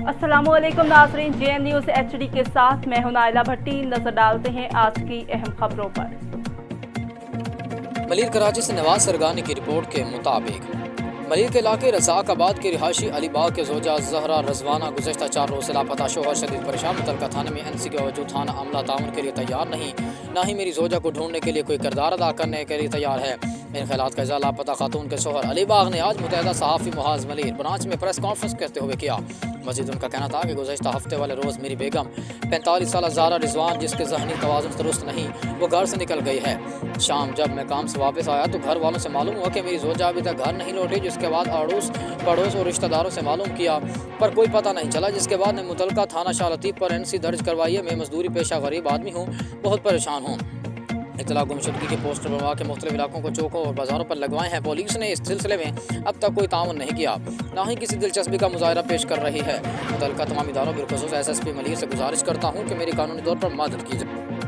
अस्सलामुअलैकुम नाज़रीन, JN news HD के साथ मैं हूं नाइला भट्टी। नजर डालते हैं आज की अहम खबरों पर। मलिर कराची से नवाज सरगानी की रिपोर्ट के मुताबिक मलिर के इलाके रज़ाक़ाबाद के रिहायशी अली बाग के ज़ोजा ज़हरा रज़वाना गुज़श्ता 4 रोज़ से लापता। शोहर शदीद परेशान, मुतल्लिक़ा थाने में NC के बावजूद थाना अमला ताउन के लिए तैयार नहीं, ना ही मेरी ज़ोजा को ढूंढने के लिए कोई किरदार अदा करने के लिए तैयार है। मेरे ख्यालात का इज़हार लापता खातून के शोहर अली बाग ने आज मुतहदा सहाफ़ी मुहाज़ मलिर ब्रांच में प्रेस कॉन्फ्रेंस करते हुए किया। मज़ीद उनका कहना था कि गुज़श्ता हफ्ते वाले रोज़ मेरी बेगम 45 साल ज़हरा रिजवान, जिसके ज़हनी तवाज़ुन दुरुस्त नहीं, वो घर से निकल गई है। शाम जब मैं काम से वापस आया तो घर वालों से मालूम हुआ कि मेरी ज़ोजा अभी तक घर नहीं लौटी, जिसके बाद अड़ोस पड़ोस और रिश्तेदारों से मालूम किया पर कोई पता नहीं चला, जिसके बाद मैं मुतल्लिक़ा थाना शाह लतीफ़ पर NC दर्ज करवाई है। मैं मजदूरी पेशा गरीब आदमी हूँ, बहुत परेशान हूँ। इतला गुमशुदगी के पोस्टर बनवा के मुख्तलिफ इलाकों को चौकों और बाज़ारों पर लगवाए हैं। पुलिस ने इस सिलसिले में अब तक कोई ताउन नहीं किया, ना ही किसी दिलचस्पी का मुजाहरा पेश कर रही है। मुतल्लिक़ा तमाम इदारों बिलख़ुसूस SSP मलिर से गुजारिश करता हूँ कि मेरी कानूनी तौर पर मदद की जाए।